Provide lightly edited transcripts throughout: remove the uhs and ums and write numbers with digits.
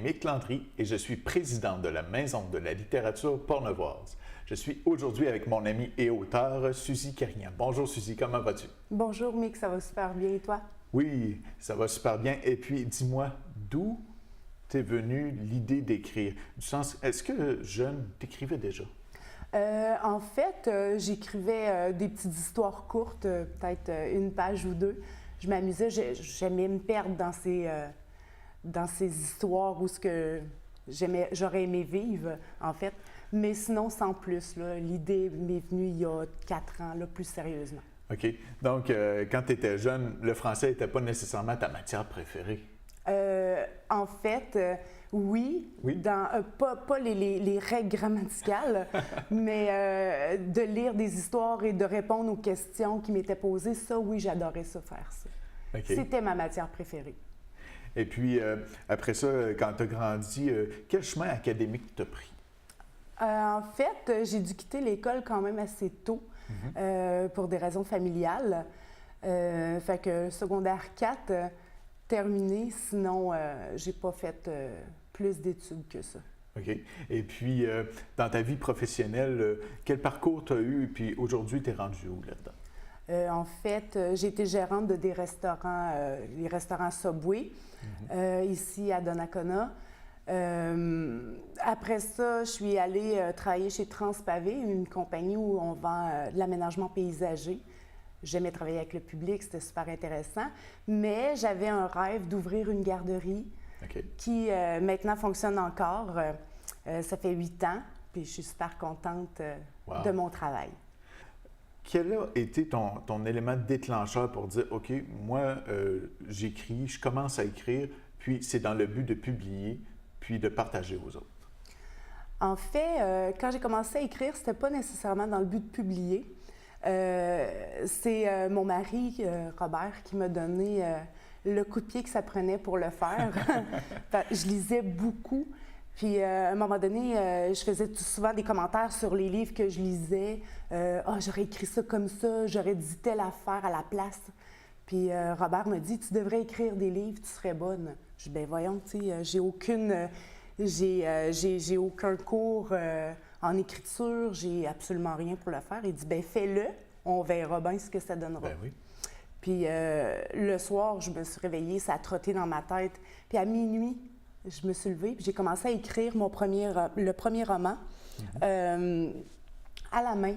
Mick Landry et je suis président de la Maison de la littérature portnevoise. Je suis aujourd'hui avec mon amie et auteure Suzy Carignan. Bonjour Suzy, comment vas-tu? Bonjour Mick, ça va super bien et toi? Oui, ça va super bien. Et puis dis-moi, d'où t'es venue l'idée d'écrire? Du sens, est-ce que jeune, t'écrivais déjà? En fait, j'écrivais des petites histoires courtes, peut-être une page ou deux. Je m'amusais, j'aimais me perdre dans ces histoires où j'aurais aimé vivre, en fait. Mais sinon, sans plus, l'idée m'est venue il y a 4 ans, plus sérieusement. OK. Donc, quand tu étais jeune, le français n'était pas nécessairement ta matière préférée? En fait, oui, pas les règles grammaticales, mais de lire des histoires et de répondre aux questions qui m'étaient posées, ça, oui, j'adorais ça, faire ça. Okay. C'était ma matière préférée. Et puis, après ça, quand tu as grandi, quel chemin académique t'as pris? En fait, j'ai dû quitter l'école quand même assez tôt pour des raisons familiales. Fait que secondaire 4, terminé, sinon j'ai pas fait plus d'études que ça. OK. Et puis, dans ta vie professionnelle, quel parcours tu as eu et puis aujourd'hui, tu es rendu où là-dedans? En fait, j'ai été gérante de des restaurants, les restaurants Subway, ici à Donnacona. Après ça, je suis allée travailler chez Transpavé, une compagnie où on vend de l'aménagement paysager. J'aimais travailler avec le public, c'était super intéressant, mais j'avais un rêve d'ouvrir une garderie qui maintenant fonctionne encore. Ça fait 8 ans, puis je suis super contente de mon travail. Quel a été ton élément déclencheur pour dire, OK, moi, j'écris, je commence à écrire, puis c'est dans le but de publier, puis de partager aux autres? En fait, quand j'ai commencé à écrire, c'était pas nécessairement dans le but de publier. C'est mon mari, Robert, qui m'a donné le coup de pied que ça prenait pour le faire. Je lisais beaucoup. Puis, à un moment donné, je faisais souvent des commentaires sur les livres que je lisais. J'aurais écrit ça comme ça, j'aurais dit telle affaire à la place. Puis, Robert m'a dit, tu devrais écrire des livres, tu serais bonne. Je dis, ben voyons, tu sais, j'ai aucun cours en écriture, j'ai absolument rien pour le faire. Il dit, ben fais-le, on verra bien ce que ça donnera. Ben oui. Puis, le soir, je me suis réveillée, ça a trotté dans ma tête. Puis, à minuit, je me suis levée, puis j'ai commencé à écrire le premier roman à la main.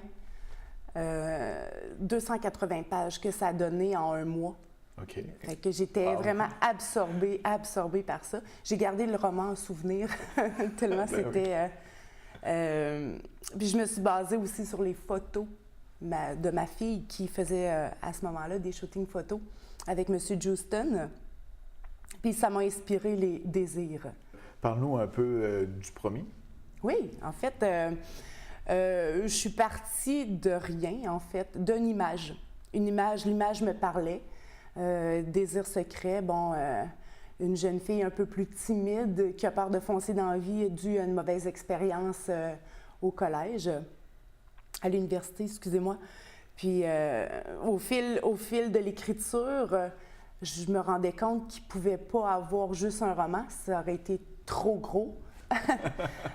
280 pages que ça a donné en un mois. OK. Fait que j'étais vraiment absorbée par ça. J'ai gardé le roman en souvenir tellement c'était... Puis je me suis basée aussi sur les photos de ma fille qui faisait à ce moment-là des shootings photos avec M. Houston. Puis ça m'a inspiré les désirs. Parle-nous un peu du premier. Oui, en fait, je suis partie de rien, en fait, d'une image. L'image me parlait. Désir secret, une jeune fille un peu plus timide qui a peur de foncer dans la vie due à une mauvaise expérience au collège, à l'université, excusez-moi. Puis au fil de l'écriture, je me rendais compte qu'il ne pouvait pas avoir juste un roman, ça aurait été trop gros.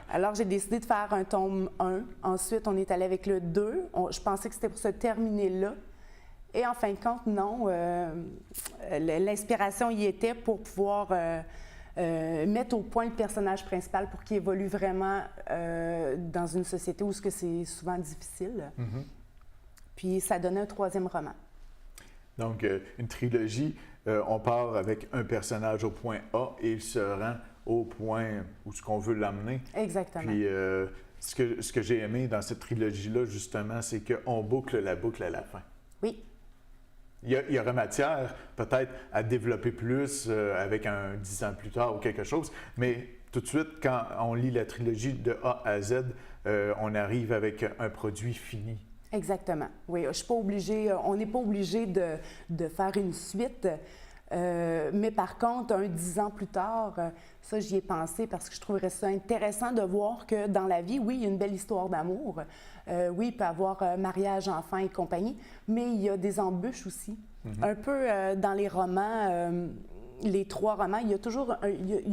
Alors, j'ai décidé de faire un tome 1. Ensuite, on est allé avec le 2. Je pensais que c'était pour se terminer là. Et en fin de compte, non. L'inspiration y était pour pouvoir mettre au point le personnage principal pour qu'il évolue vraiment dans une société où c'est souvent difficile. Puis, ça donnait un 3e roman. Donc, une trilogie, on part avec un personnage au point A et il se rend au point où ce qu'on veut l'amener. Exactement. Puis, ce que j'ai aimé dans cette trilogie-là, justement, c'est qu'on boucle la boucle à la fin. Oui. Il y aurait matière, peut-être, à développer plus avec un 10 ans plus tard ou quelque chose, mais tout de suite, quand on lit la trilogie de A à Z, on arrive avec un produit fini. Exactement. Oui, je suis pas obligée, on n'est pas obligé de faire une suite. Mais par contre, 10 ans plus tard, ça j'y ai pensé parce que je trouverais ça intéressant de voir que dans la vie, oui, il y a une belle histoire d'amour, oui, il peut y avoir mariage, enfant et compagnie, mais il y a des embûches aussi. Un peu dans les romans, les 3 romans, il y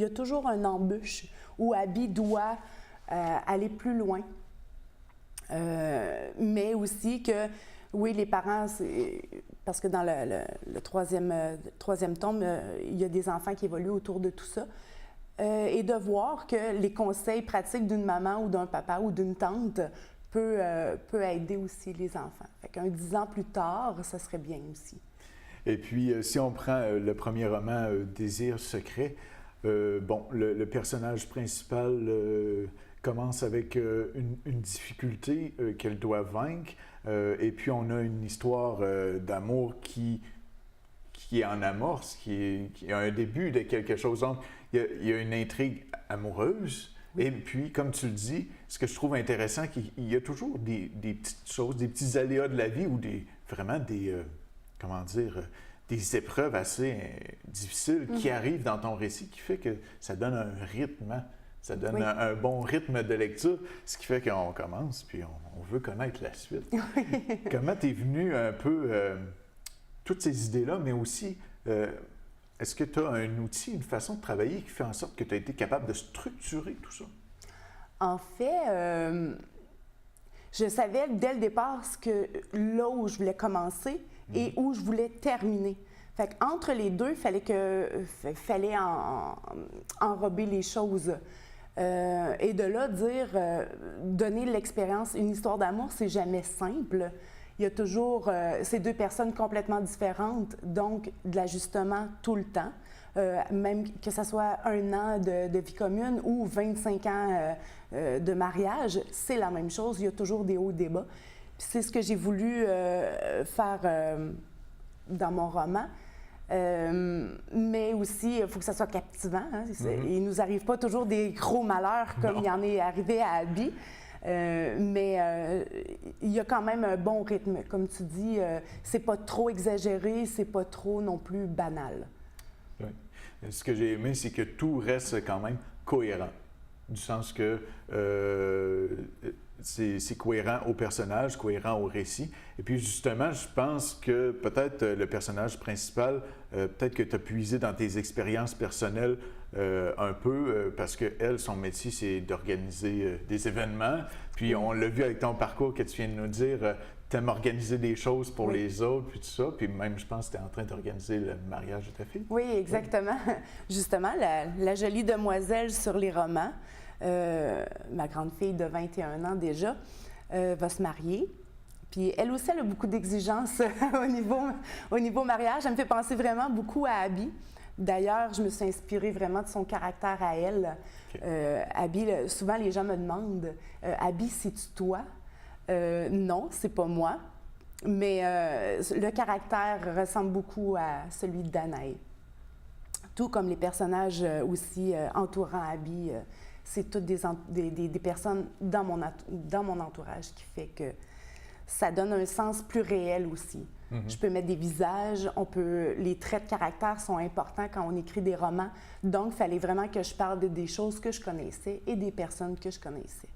a toujours une embûche où Abby doit aller plus loin. Mais aussi que, oui, les parents, parce que dans le troisième tome, il y a des enfants qui évoluent autour de tout ça. Et de voir que les conseils pratiques d'une maman ou d'un papa ou d'une tante peut aider aussi les enfants. Fait qu'un 10 ans plus tard, ça serait bien aussi. Et puis, si on prend le premier roman, Désir secret, le personnage principal commence avec une difficulté qu'elle doit vaincre, et puis on a une histoire d'amour qui est en amorce, qui a un début de quelque chose. Donc, il y a une intrigue amoureuse, et puis, comme tu le dis, ce que je trouve intéressant, qu'il y a toujours des petites choses, des petits aléas de la vie ou vraiment des épreuves assez difficiles qui arrivent dans ton récit, qui fait que ça donne un rythme, hein? Ça donne un bon rythme de lecture, ce qui fait qu'on commence, puis on veut connaître la suite. Comment t'es venu un peu toutes ces idées-là, mais aussi, est-ce que tu as un outil, une façon de travailler qui fait en sorte que tu as été capable de structurer tout ça? En fait, je savais dès le départ là où je voulais commencer et où je voulais terminer. Fait qu'entre les deux, il fallait enrober les choses. Et de là, donner l'expérience, une histoire d'amour, c'est jamais simple. Il y a toujours ces 2 personnes complètement différentes, donc de l'ajustement tout le temps. Même que ce soit 1 an de vie commune ou 25 ans de mariage, c'est la même chose. Il y a toujours des hauts et des bas. Puis c'est ce que j'ai voulu faire dans mon roman. Mais aussi, il faut que ça soit captivant. Hein? Il ne nous arrive pas toujours des gros malheurs comme il y en est arrivé à Abby. Mais il y a quand même un bon rythme. Comme tu dis, c'est pas trop exagéré, c'est pas trop non plus banal. Oui. Ce que j'ai aimé, c'est que tout reste quand même cohérent. Du sens que c'est cohérent au personnage, cohérent au récit. Et puis justement, je pense que peut-être le personnage principal, peut-être que tu as puisé dans tes expériences personnelles un peu, parce que elle, son métier, c'est d'organiser des événements. Puis on l'a vu avec ton parcours que tu viens de nous dire, tu aimes organiser des choses pour les autres, puis tout ça. Puis même, je pense que tu es en train d'organiser le mariage de ta fille. Oui, exactement. Oui. Justement, la jolie demoiselle sur les romans, ma grande fille de 21 ans déjà, va se marier. Puis elle aussi, elle a beaucoup d'exigences au niveau mariage. Elle me fait penser vraiment beaucoup à Abby. D'ailleurs, je me suis inspirée vraiment de son caractère à elle. Okay. Abby, souvent les gens me demandent Abby, c'est-tu toi? Non, c'est pas moi. Mais le caractère ressemble beaucoup à celui de Danae. Tout comme les personnages aussi entourant Abby. C'est toutes des personnes dans mon entourage qui fait que ça donne un sens plus réel aussi. Mm-hmm. Je peux mettre des visages, les traits de caractère sont importants quand on écrit des romans. Donc, il fallait vraiment que je parle des choses que je connaissais et des personnes que je connaissais.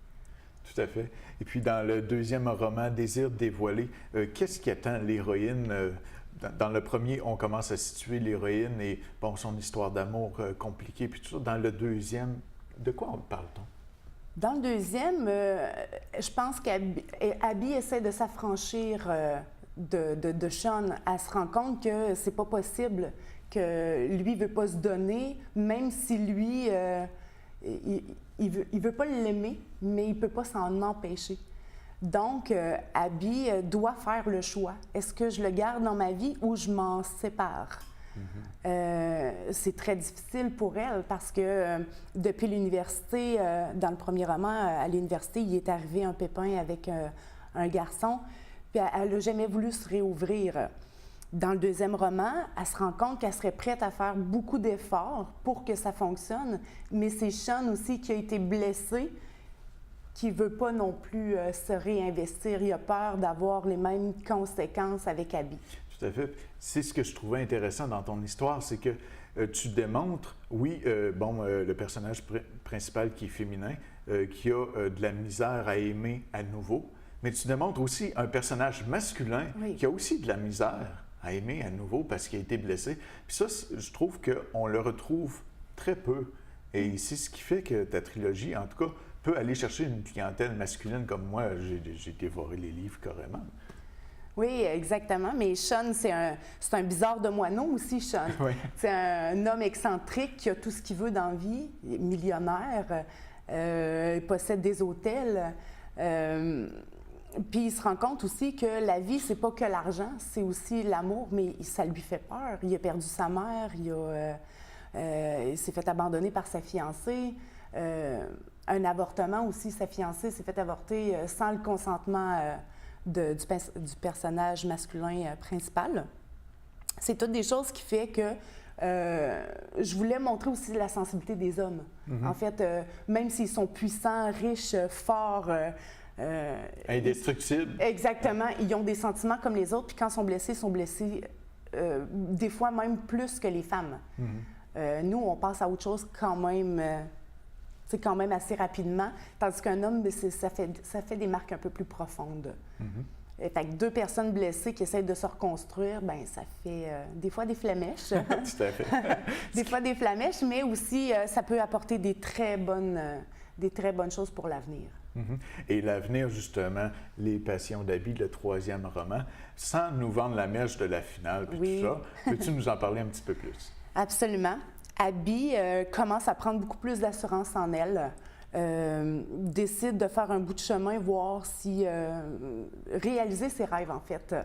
Tout à fait. Et puis, dans le deuxième roman, Désir dévoilé, qu'est-ce qui attend l'héroïne? Dans le premier, on commence à situer l'héroïne et son histoire d'amour compliquée, puis tout ça. Dans le deuxième, de quoi parle-t-on? Dans le deuxième, je pense qu'Abby essaie de s'affranchir de Sean. Elle se rend compte que c'est pas possible, que lui ne veut pas se donner, même si lui, il veut pas l'aimer, mais il peut pas s'en empêcher. Donc, Abby doit faire le choix. Est-ce que je le garde dans ma vie ou je m'en sépare? C'est très difficile pour elle parce que depuis l'université, dans le premier roman, à l'université, il est arrivé un pépin avec un garçon, puis elle n'a jamais voulu se réouvrir. Dans le deuxième roman, elle se rend compte qu'elle serait prête à faire beaucoup d'efforts pour que ça fonctionne, mais c'est Sean aussi qui a été blessé, qui ne veut pas non plus se réinvestir. Il a peur d'avoir les mêmes conséquences avec Abby. Tout à fait. C'est ce que je trouvais intéressant dans ton histoire, c'est que tu démontres, oui, le personnage principal qui est féminin, qui a de la misère à aimer à nouveau, mais tu démontres aussi un personnage masculin qui a aussi de la misère à aimer à nouveau parce qu'il a été blessé. Puis ça, je trouve qu'on le retrouve très peu. Et c'est ce qui fait que ta trilogie, en tout cas, peut aller chercher une clientèle masculine comme moi. J'ai dévoré les livres carrément. Oui, exactement. Mais Sean, c'est un bizarre de moineau aussi, Sean. Oui. C'est un homme excentrique qui a tout ce qu'il veut dans la vie, il est millionnaire, il possède des hôtels. Puis il se rend compte aussi que la vie, c'est pas que l'argent, c'est aussi l'amour, mais ça lui fait peur. Il a perdu sa mère, il s'est fait abandonner par sa fiancée. Un avortement aussi, sa fiancée s'est fait avorter sans le consentement du personnage masculin principal. C'est toutes des choses qui fait que je voulais montrer aussi la sensibilité des hommes. En fait, même s'ils sont puissants, riches, forts, indestructibles. Exactement. Ils ont des sentiments comme les autres, puis quand ils sont blessés des fois même plus que les femmes. Nous, on passe à autre chose quand même assez rapidement, tandis qu'un homme, ça fait des marques un peu plus profondes. Fait que deux personnes blessées qui essayent de se reconstruire, bien, ça fait des fois des flamèches. Tout à fait. Des fois des flamèches, mais aussi ça peut apporter des très bonnes choses pour l'avenir. Et l'avenir, justement, Les Passions d'Abby, le 3e roman, sans nous vendre la mèche de la finale, puis tout ça, peux-tu nous en parler un petit peu plus? Absolument. Abby commence à prendre beaucoup plus d'assurance en elle, décide de faire un bout de chemin, voir si réaliser ses rêves, en fait.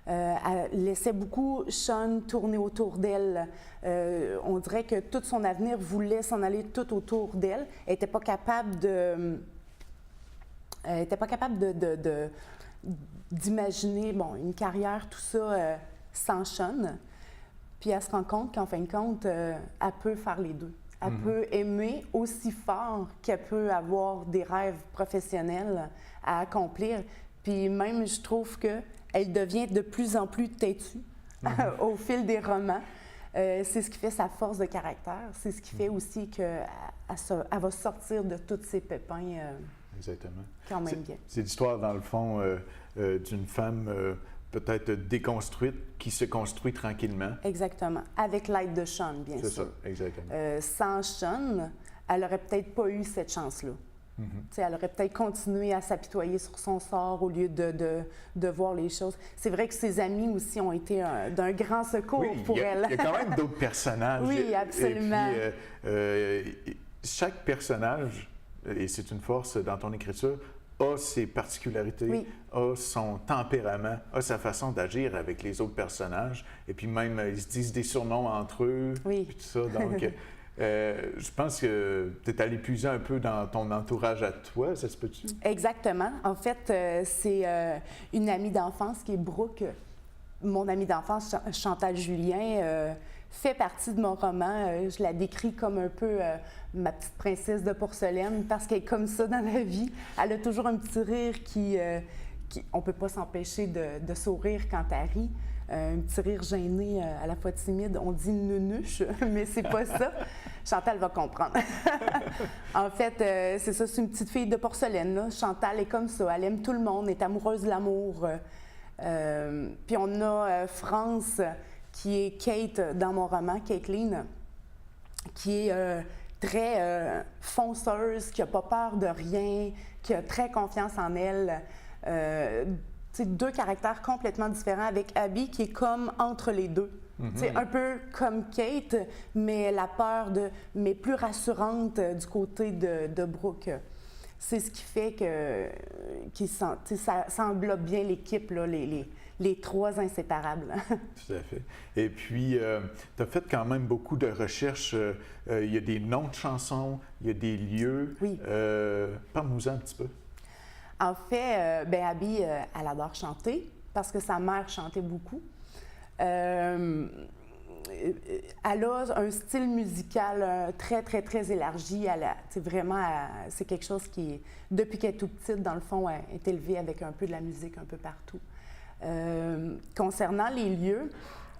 Elle laissait beaucoup Sean tourner autour d'elle. On dirait que tout son avenir voulait s'en aller tout autour d'elle. Elle n'était pas capable d'imaginer une carrière, tout ça, sans Sean. Puis elle se rend compte qu'en fin de compte, elle peut faire les deux. Elle peut aimer aussi fort qu'elle peut avoir des rêves professionnels à accomplir. Puis même, je trouve qu'elle devient de plus en plus têtue au fil des romans. C'est ce qui fait sa force de caractère. C'est ce qui fait aussi qu'elle va sortir de tous ses pépins. Exactement. Quand même bien. C'est l'histoire, dans le fond, d'une femme peut-être déconstruite qui se construit tranquillement. Exactement. Avec l'aide de Sean, bien sûr. C'est ça, exactement. Sans Sean, elle n'aurait peut-être pas eu cette chance-là. Elle aurait peut-être continué à s'apitoyer sur son sort au lieu de voir les choses. C'est vrai que ses amis aussi ont été d'un grand secours pour elle. Il y a quand même d'autres personnages. Oui, absolument. Et puis, chaque personnage, et c'est une force dans ton écriture, a ses particularités, a son tempérament, a sa façon d'agir avec les autres personnages. Et puis même, ils se disent des surnoms entre eux, puis tout ça. Donc, je pense que tu es allé puiser un peu dans ton entourage à toi, ça se peut-tu? Exactement. En fait, c'est une amie d'enfance qui est Brooke. Mon amie d'enfance, Chantal Julien, fait partie de mon roman. Je la décris comme un peu ma petite princesse de porcelaine parce qu'elle est comme ça dans la vie. Elle a toujours un petit rire qui on ne peut pas s'empêcher de sourire quand elle rit. Un petit rire gêné, à la fois timide. On dit nunuche, mais c'est pas ça. Chantal va comprendre. En fait, c'est ça, c'est une petite fille de porcelaine, là. Chantal est comme ça. Elle aime tout le monde, est amoureuse de l'amour. Puis on a France, qui est Kate dans mon roman, Caitlin, qui est très fonceuse, qui n'a pas peur de rien, qui a très confiance en elle. Deux caractères complètement différents avec Abby qui est comme entre les deux. C'est un peu comme Kate, mais la peur mais plus rassurante du côté de Brooke. C'est ce qui fait ça englobe bien l'équipe, là, les trois inséparables. Tout à fait. Et puis, tu as fait quand même beaucoup de recherches. Il y a des noms de chansons, il y a des lieux. Oui. Parle-nous-en un petit peu. En fait, Abby, elle adore chanter parce que sa mère chantait beaucoup. Elle a un style musical très, très, très élargi. C'est quelque chose qui, depuis qu'elle est toute petite, dans le fond, elle est élevée avec un peu de la musique un peu partout. Concernant les lieux,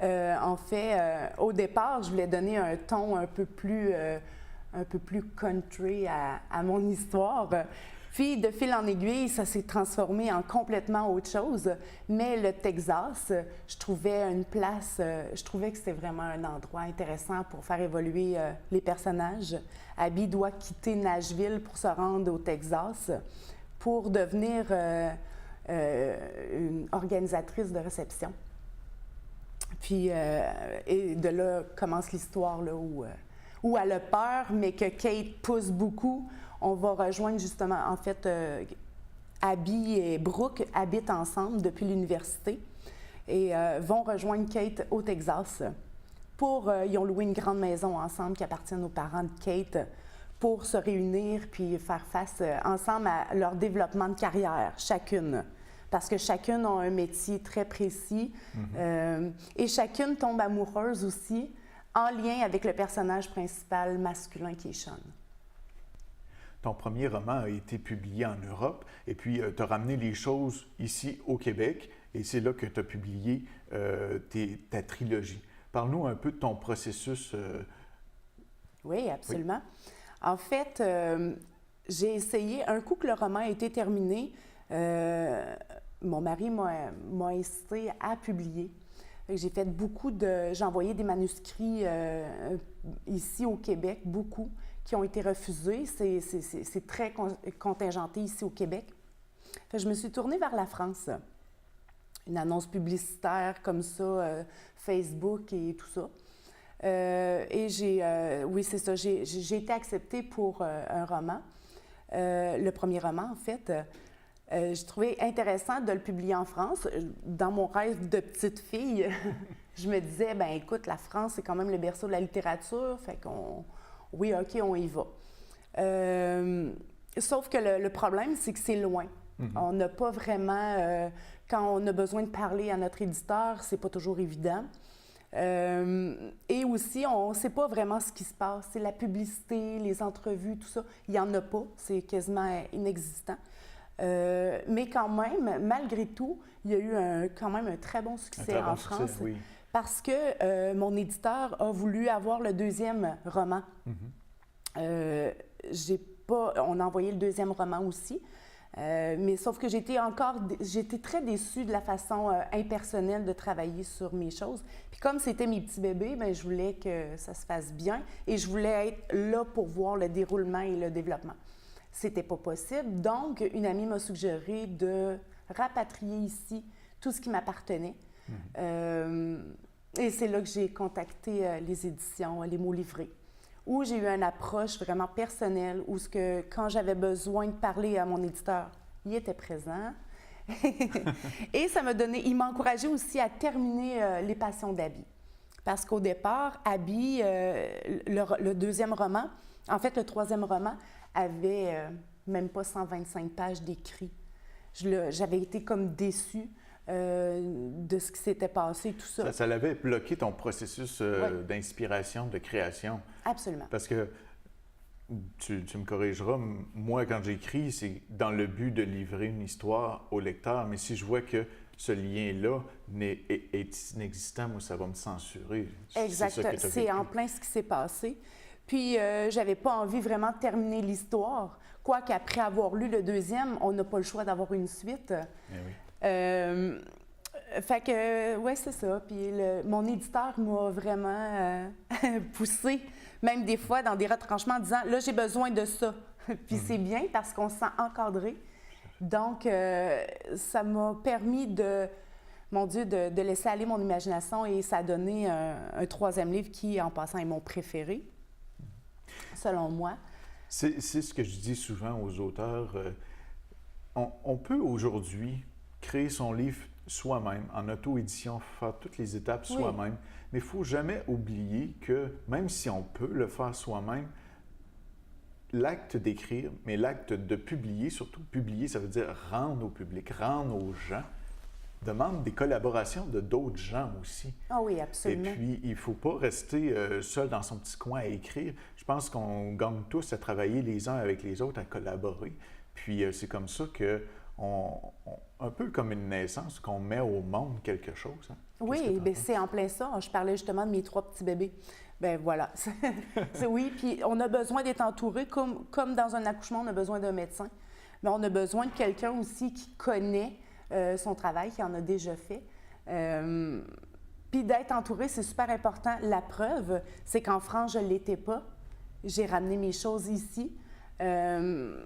en fait, au départ, je voulais donner un ton un peu plus country à mon histoire. Puis, de fil en aiguille, ça s'est transformé en complètement autre chose. Mais le Texas, je trouvais une place, je trouvais que c'était vraiment un endroit intéressant pour faire évoluer les personnages. Abby doit quitter Nashville pour se rendre au Texas pour devenir une organisatrice de réception. Puis, et de là commence l'histoire là, où elle a peur, mais que Kate pousse beaucoup. On va rejoindre justement, en fait, Abby et Brooke habitent ensemble depuis l'université et vont rejoindre Kate au Texas. Ils ont loué une grande maison ensemble qui appartient aux parents de Kate pour se réunir puis faire face ensemble à leur développement de carrière, chacune. Parce que chacune a un métier très précis et chacune tombe amoureuse aussi en lien avec le personnage principal masculin qui est Sean. Ton premier roman a été publié en Europe et puis tu as ramené les choses ici au Québec et c'est là que tu as publié ta trilogie. Parle-nous un peu de ton processus. Oui, absolument. Oui. En fait, j'ai essayé, un coup que le roman a été terminé, mon mari m'a incité à publier. J'ai fait j'ai envoyé des manuscrits ici au Québec, beaucoup, qui ont été refusés. C'est très contingenté ici au Québec. Je me suis tournée vers la France. Une annonce publicitaire comme ça, Facebook et tout ça. Oui, c'est ça, j'ai été acceptée pour un roman. Le premier roman, en fait. J'ai trouvé intéressant de le publier en France. Dans mon rêve de petite fille, je me disais, ben écoute, la France, c'est quand même le berceau de la littérature, fait oui, OK, on y va. Sauf que le problème, c'est que c'est loin. On n'a pas vraiment... quand on a besoin de parler à notre éditeur, c'est pas toujours évident. Et aussi, on ne sait pas vraiment ce qui se passe. C'est la publicité, les entrevues, tout ça. Il n'y en a pas. C'est quasiment inexistant. Mais quand même, malgré tout, il y a eu quand même un très bon succès en France. Oui. Parce que mon éditeur a voulu avoir le deuxième roman. On a envoyé le deuxième roman aussi. Mais sauf que j'étais très déçue de la façon impersonnelle de travailler sur mes choses. Puis comme c'était mes petits bébés, bien, je voulais que ça se fasse bien et je voulais être là pour voir le déroulement et le développement. C'était pas possible. Donc, une amie m'a suggéré de rapatrier ici tout ce qui m'appartenait. Et c'est là que j'ai contacté les éditions Les Mots Livrés, où j'ai eu une approche vraiment personnelle, où quand j'avais besoin de parler à mon éditeur, il était présent. Et il m'a encouragée aussi à terminer Les Passions d'Abby. Parce qu'au départ, Abby, le deuxième roman, en fait, le troisième roman, avait même pas 125 pages d'écrit. J'avais été comme déçue de ce qui s'était passé, tout ça. Ça l'avait bloqué ton processus d'inspiration, de création. Absolument. Parce que, tu me corrigeras, moi, quand j'écris, c'est dans le but de livrer une histoire au lecteur, mais si je vois que ce lien-là est inexistant, moi, ça va me censurer. Exact. C'est en plein ce qui s'est passé. Puis, j'avais pas envie vraiment de terminer l'histoire. Quoiqu'après avoir lu le deuxième, on n'a pas le choix d'avoir une suite. Eh oui. Fait que, ouais, c'est ça. Puis mon éditeur m'a vraiment poussé, même des fois dans des retranchements en disant « là, j'ai besoin de ça ». Puis c'est bien parce qu'on se sent encadré. Donc, ça m'a permis de laisser aller mon imagination et ça a donné un troisième livre qui, en passant, est mon préféré, selon moi. C'est ce que je dis souvent aux auteurs. On peut aujourd'hui créer son livre soi-même, en auto-édition, faire toutes les étapes soi-même, mais il ne faut jamais oublier que même si on peut le faire soi-même, l'acte d'écrire, mais l'acte de publier, surtout publier, ça veut dire rendre au public, rendre aux gens, demande des collaborations de d'autres gens aussi. Ah oui, absolument. Et puis, il ne faut pas rester seul dans son petit coin à écrire. Je pense qu'on gagne tous à travailler les uns avec les autres, à collaborer. Puis, c'est comme ça que, un peu comme une naissance, qu'on met au monde quelque chose. Hein? Oui, bien, c'est en plein ça. Je parlais justement de mes 3 petits bébés. Ben voilà. Oui, puis on a besoin d'être entouré, comme dans un accouchement, on a besoin d'un médecin. mais on a besoin de quelqu'un aussi qui connaît son travail, qui en a déjà fait. Puis d'être entouré, c'est super important. La preuve, c'est qu'en France, je ne l'étais pas. J'ai ramené mes choses ici. Le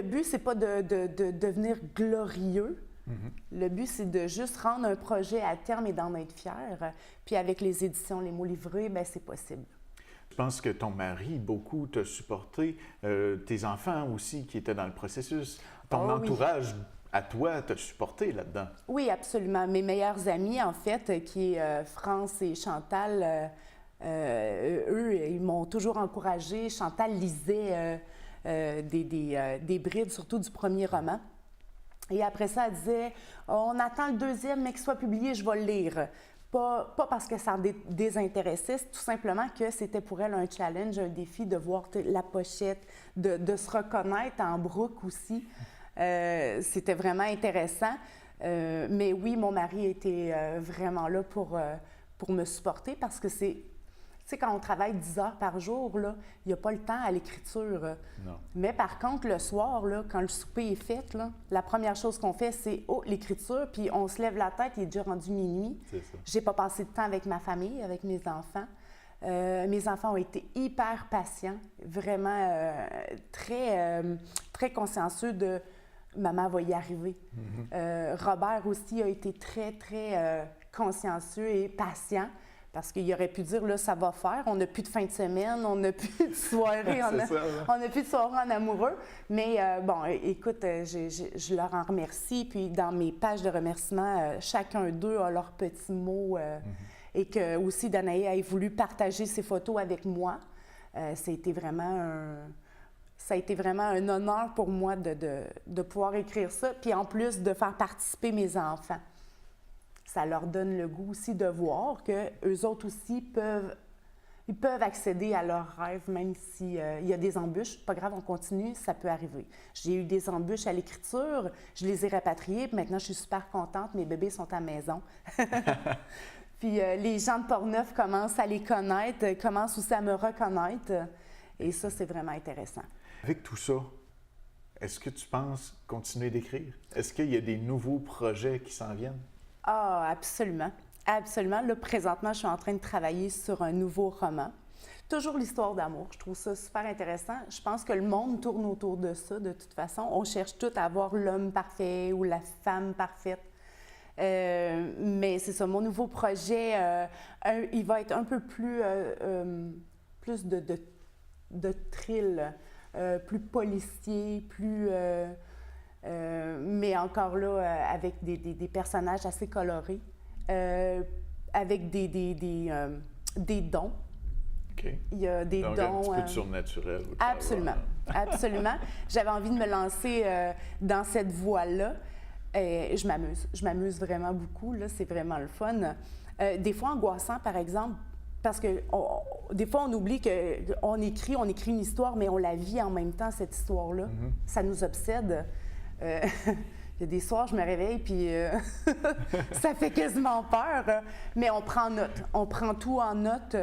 but, c'est pas de devenir glorieux. Le but, c'est de juste rendre un projet à terme et d'en être fier. Puis avec les éditions Les Mots livrés, bien, c'est possible. Je pense que ton mari, beaucoup, t'a supporté. Tes enfants aussi, qui étaient dans le processus. Ton entourage, à toi, t'a supporté là-dedans. Oui, absolument. Mes meilleurs amis, en fait, qui est France et Chantal, eux, ils m'ont toujours encouragée. Chantal lisait des brides, surtout du premier roman. Et après ça, elle disait « On attend le deuxième, mais qu'il soit publié, je vais le lire. » Pas parce que ça désintéressait, c'est tout simplement que c'était pour elle un challenge, un défi de voir la pochette, de se reconnaître en Brooke aussi. C'était vraiment intéressant. Mais oui, mon mari était vraiment là pour me supporter parce que c'est... Tu sais, quand on travaille 10 heures par jour, là, il n'y a pas le temps à l'écriture. Non. Mais par contre, le soir, là, quand le souper est fait, là, la première chose qu'on fait, c'est l'écriture, puis on se lève la tête, il est déjà rendu minuit. C'est ça. J'ai pas passé de temps avec ma famille, avec mes enfants. Mes enfants ont été hyper patients, vraiment très consciencieux de « maman va y arriver ». Robert aussi a été très consciencieux et patient. Parce qu'il aurait pu dire, là, ça va faire, on n'a plus de fin de semaine, on n'a plus de soirée, on n'a plus de soirée en amoureux. Mais bon, écoute, je leur en remercie. Puis dans mes pages de remerciements, chacun d'eux a leur petit mot. Et que aussi Danae ait voulu partager ses photos avec moi. Ça a été vraiment un honneur pour moi de pouvoir écrire ça. Puis en plus, de faire participer mes enfants. Ça leur donne le goût aussi de voir qu'eux autres aussi peuvent accéder à leurs rêves, même s'il y a des embûches. Pas grave, on continue, ça peut arriver. J'ai eu des embûches à l'écriture, je les ai rapatriées, puis maintenant je suis super contente, mes bébés sont à la maison. Puis les gens de Portneuf commencent à les connaître, commencent aussi à me reconnaître, et ça, c'est vraiment intéressant. Avec tout ça, est-ce que tu penses continuer d'écrire? Est-ce qu'il y a des nouveaux projets qui s'en viennent? Ah, absolument. Absolument. Là, présentement, je suis en train de travailler sur un nouveau roman. Toujours l'histoire d'amour. Je trouve ça super intéressant. Je pense que le monde tourne autour de ça, de toute façon. On cherche tout à avoir l'homme parfait ou la femme parfaite. Mais c'est ça, mon nouveau projet, il va être un peu plus de thrill, plus policier, plus... mais encore là, avec des personnages assez colorés, avec des dons. OK. Il y a des donc, dons... un petit peu de surnaturel. Absolument, absolument. J'avais envie de me lancer dans cette voie-là. Je m'amuse vraiment beaucoup, là, c'est vraiment le fun. Des fois angoissant, par exemple, parce que des fois, on oublie qu'on écrit une histoire, mais on la vit en même temps, cette histoire-là. Ça nous obsède. Il y a des soirs, je me réveille, puis ça fait quasiment peur. Mais on prend note. On prend tout en note.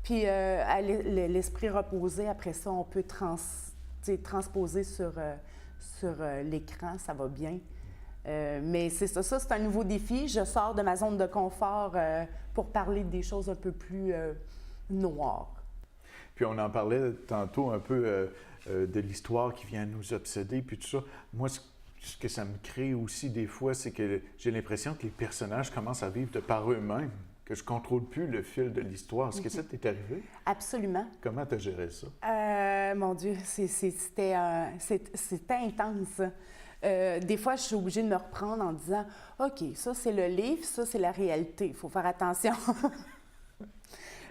Puis à l'esprit reposé, après ça, on peut transposer sur l'écran. Ça va bien. Mais c'est ça, c'est un nouveau défi. Je sors de ma zone de confort pour parler des choses un peu plus noires. Puis on en parlait tantôt un peu de l'histoire qui vient nous obséder, puis tout ça. Moi, ce que ça me crée aussi des fois, c'est que j'ai l'impression que les personnages commencent à vivre de par eux-mêmes, que je ne contrôle plus le fil de l'histoire. Est-ce que ça t'est arrivé? Absolument. Comment tu as géré ça? Mon Dieu, c'était intense. Des fois, je suis obligée de me reprendre en disant « OK, ça, c'est le livre, ça, c'est la réalité. Il faut faire attention. »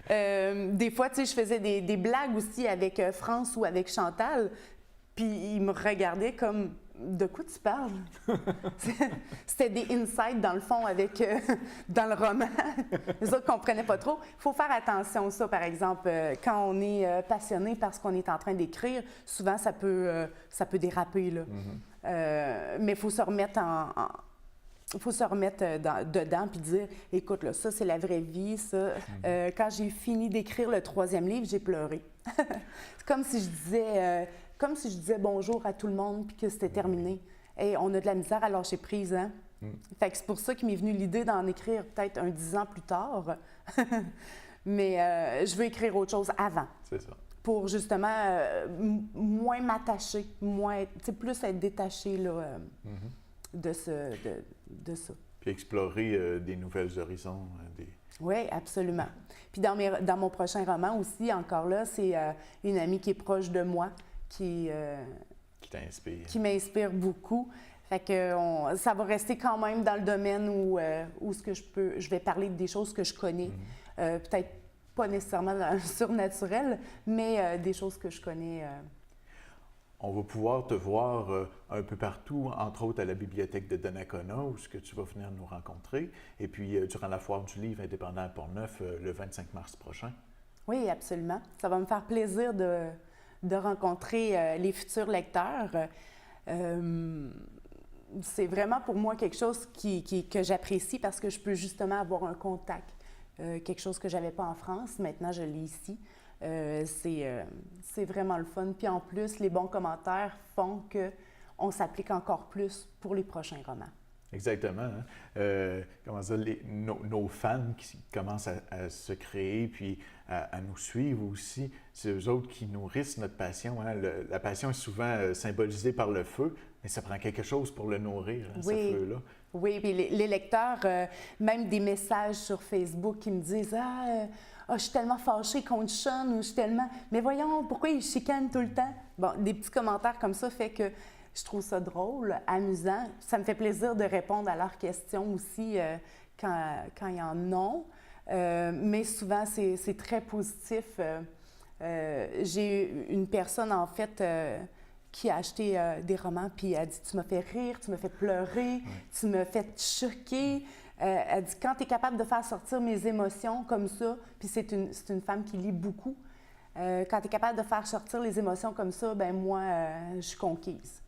Des fois, tu sais, je faisais des blagues aussi avec France ou avec Chantal, puis ils me regardaient comme « De quoi tu parles? » C'était des insights, dans le fond, dans le roman. Les autres ne comprenaient pas trop. Il faut faire attention à ça, par exemple. Quand on est passionné parce qu'on est en train d'écrire, souvent, ça peut déraper, là. Mais il faut se remettre dedans puis dire « Écoute, là, ça, c'est la vraie vie, ça. Quand j'ai fini d'écrire le 3e livre, j'ai pleuré. C'est comme si je disais comme si je disais bonjour à tout le monde puis que c'était terminé. Et on a de la misère à lâcher prise, hein? Fait que c'est pour ça qu'il m'est venu l'idée d'en écrire peut-être 10 ans plus tard. Mais je veux écrire autre chose avant. C'est ça. Pour justement moins m'attacher, plus être détaché là, de ça. Puis explorer des nouvelles horizons. Oui, absolument. Puis dans mon prochain roman aussi, encore là, c'est une amie qui est proche de moi, qui t'inspire. Qui m'inspire beaucoup. Fait que ça va rester quand même dans le domaine où ce que je vais parler des choses que je connais. Peut-être pas nécessairement dans le surnaturel, mais des choses que je connais. On va pouvoir te voir un peu partout, entre autres à la bibliothèque de Donnacona, où ce que tu vas venir nous rencontrer, et puis durant la foire du livre indépendant à Portneuf le 25 mars prochain. Oui, absolument. Ça va me faire plaisir de rencontrer les futurs lecteurs. C'est vraiment pour moi quelque chose que j'apprécie parce que je peux justement avoir un contact. Quelque chose que je n'avais pas en France, maintenant je l'ai ici. C'est vraiment le fun. Puis en plus, les bons commentaires font qu'on s'applique encore plus pour les prochains romans. Exactement. Hein? Comment dire, nos fans qui commencent à se créer puis à nous suivre aussi, c'est eux autres qui nourrissent notre passion. Hein? La passion est souvent symbolisée par le feu, mais ça prend quelque chose pour le nourrir, hein, oui. ce feu-là. Oui, puis les lecteurs, même des messages sur Facebook qui me disent je suis tellement fâchée contre Sean ou je suis tellement. Mais voyons, pourquoi il chicane tout le temps? Bon, des petits commentaires comme ça fait que je trouve ça drôle, amusant. Ça me fait plaisir de répondre à leurs questions aussi quand ils en ont. Mais souvent, c'est très positif. J'ai eu une personne, en fait, qui a acheté des romans, puis elle a dit « Tu m'as fait rire, tu m'as fait pleurer, tu m'as fait choquer. » Elle dit « Quand tu es capable de faire sortir mes émotions comme ça, puis c'est une femme qui lit beaucoup, quand tu es capable de faire sortir les émotions comme ça, ben moi, je suis conquise. »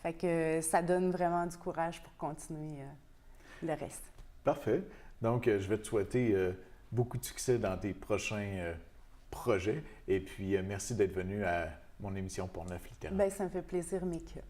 Fait que ça donne vraiment du courage pour continuer le reste. Parfait. Donc, je vais te souhaiter beaucoup de succès dans tes prochains projets. Et puis, merci d'être venu à mon émission Portneuf littéraire. Bien, ça me fait plaisir, Mika.